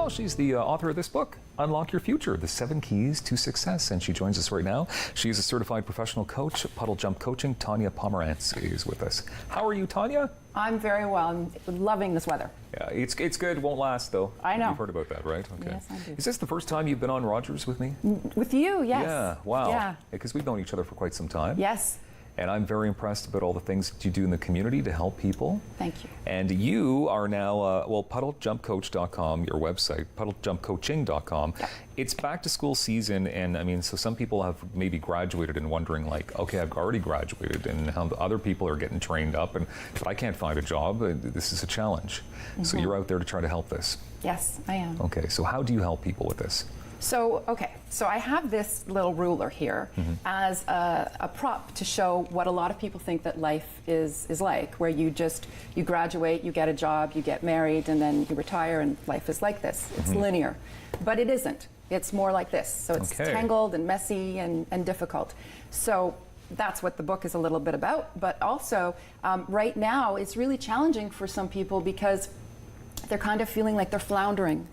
Well, she's the author of this book, Unlock Your Future, The 7 Keys to Success. And she joins us right now. She's a certified professional coach at Puddle Jump Coaching. Tanya Pomerantz is with us. How are you, Tanya? I'm very well. I'm loving this weather. Yeah, it's good. Won't last, though. I know. You've heard about that, right? Okay. Yes, I do. Is this the first time you've been on Rogers with me? With you, yes. Yeah, wow. Yeah. Because we've known each other for quite some time. Yes. And I'm very impressed about all the things that you do in the community to help people. Thank you. And you are now, puddlejumpcoach.com, your website, puddlejumpcoaching.com. Yep. It's back to school season, and I mean, so some people have maybe graduated and wondering like, okay, I've already graduated, and how other people are getting trained up, but I can't find a job. This is a challenge. Mm-hmm. So you're out there to try to help this. Yes, I am. Okay, so how do you help people with this? So I have this little ruler here as a prop to show what a lot of people think that life is like, where you graduate, you get a job, you get married, and then you retire, and life is like this. It's linear. But it isn't. It's more like this. So it's tangled and messy and difficult. So that's what the book is a little bit about. But also, right now, it's really challenging for some people because they're kind of feeling like they're floundering.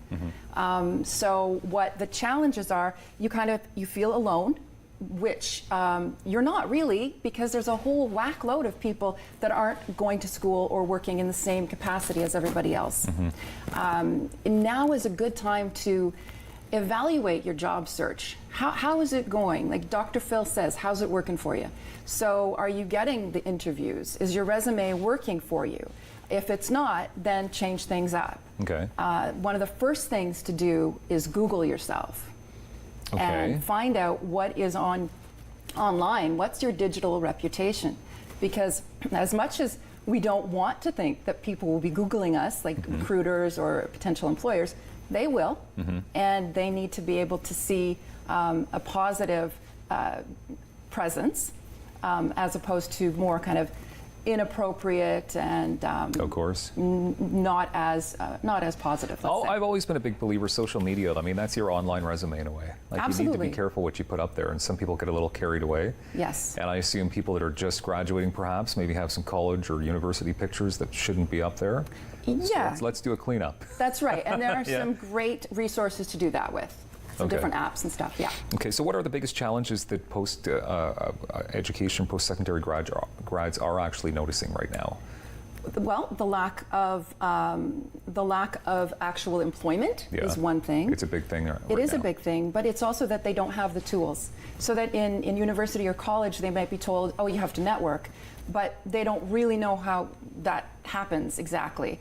So what the challenges are, you feel alone, which you're not really, because there's a whole whack load of people that aren't going to school or working in the same capacity as everybody else. And now is a good time to evaluate your job search. How is it going? Like Dr. Phil says, how's it working for you? So are you getting the interviews? Is your resume working for you? If it's not, then change things up. Okay. One of the first things to do is Google yourself and find out what is online. What's your digital reputation? Because as much as we don't want to think that people will be Googling us, like recruiters or potential employers, they will, and they need to be able to see a positive presence as opposed to more kind of inappropriate and of course not as positive. I've always been a big believer social media. I mean, that's your online resume in a way. Like Absolutely. You need to be careful what you put up there, and some people get a little carried away. Yes. And I assume people that are just graduating perhaps maybe have some college or university pictures that shouldn't be up there. Yeah. So let's do a cleanup. That's right. And there are some great resources to do that with. Some different apps and stuff, yeah. Okay, so what are the biggest challenges that post-education, post-secondary grads are actually noticing right now? Well, the lack of actual employment is one thing. It's a big thing right It is now. a big thing, but it's also that they don't have the tools. So that in university or college, they might be told, oh, you have to network, but they don't really know how that happens exactly.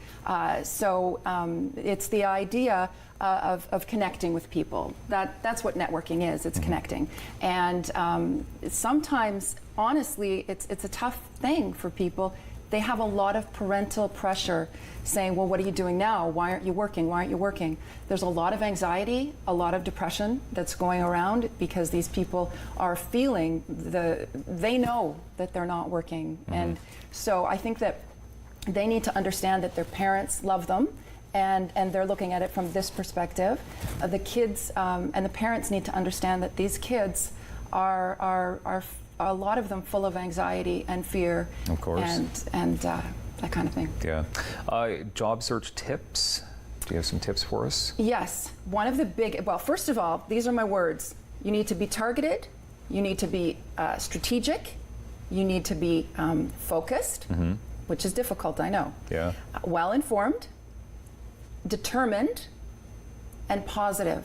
So it's the idea of connecting with people. That's what networking is. It's connecting. And sometimes, honestly, it's a tough thing for people. They have a lot of parental pressure saying, well, what are you doing now? Why aren't you working? Why aren't you working? There's a lot of anxiety, a lot of depression that's going around because these people are feeling they know that they're not working. And so I think that they need to understand that their parents love them, and they're looking at it from this perspective. The kids and the parents need to understand that these kids are a lot of them full of anxiety and fear, of course, and that kind of thing. Yeah. Job search tips. Do you have some tips for us? Yes. One of the well, first of all, these are my words. You need to be targeted. You need to be strategic. You need to be focused, which is difficult, I know. Yeah. Well-informed, determined, and positive.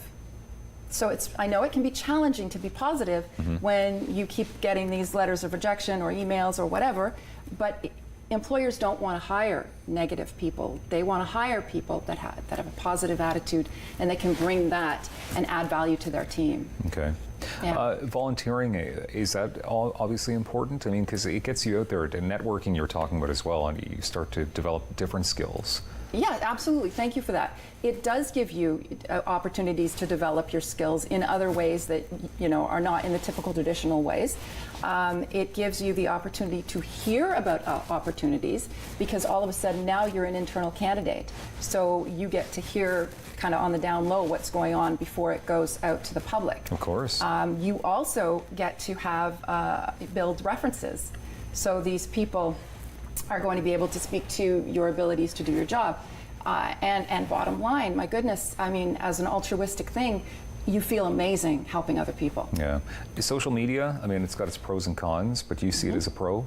So I know it can be challenging to be positive when you keep getting these letters of rejection or emails or whatever, but employers don't want to hire negative people. They want to hire people that have a positive attitude, and they can bring that and add value to their team. Okay. Yeah. Volunteering, is that obviously important? I mean, because it gets you out there. Networking you're talking about as well, and you start to develop different skills. Yeah, absolutely. Thank you for that. It does give you opportunities to develop your skills in other ways that are not in the typical traditional ways. It gives you the opportunity to hear about opportunities, because all of a sudden now you're an internal candidate. So you get to hear kind of on the down low what's going on before it goes out to the public. Of course. You also get to build references. So these people are going to be able to speak to your abilities to do your job. And bottom line, my goodness, I mean, as an altruistic thing, you feel amazing helping other people. Yeah. Social media, I mean, it's got its pros and cons, but do you see it as a pro?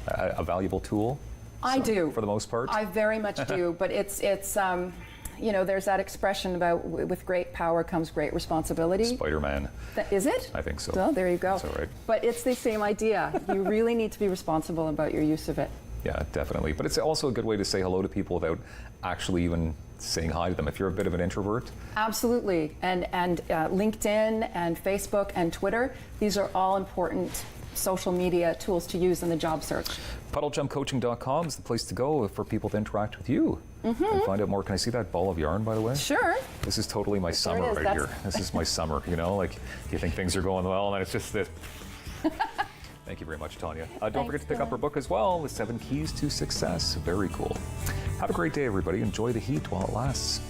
A valuable tool? I do. For the most part? I very much do, but it's there's that expression about with great power comes great responsibility. Spider-Man. Is it? I think so. Well, there you go. That's all right. But it's the same idea. You really need to be responsible about your use of it. Yeah, definitely. But it's also a good way to say hello to people without actually even saying hi to them. If you're a bit of an introvert. Absolutely. And LinkedIn and Facebook and Twitter, these are all important social media tools to use in the job search. PuddleJumpCoaching.com is the place to go for people to interact with you and find out more. Can I see that ball of yarn, by the way? Sure. This is totally my summer it is. right here. This is my summer, you know, like you think things are going well and then it's just this. Thank you very much, Tanya. Don't forget to pick up her book as well, The 7 Keys to Success. Very cool. Have a great day, everybody. Enjoy the heat while it lasts.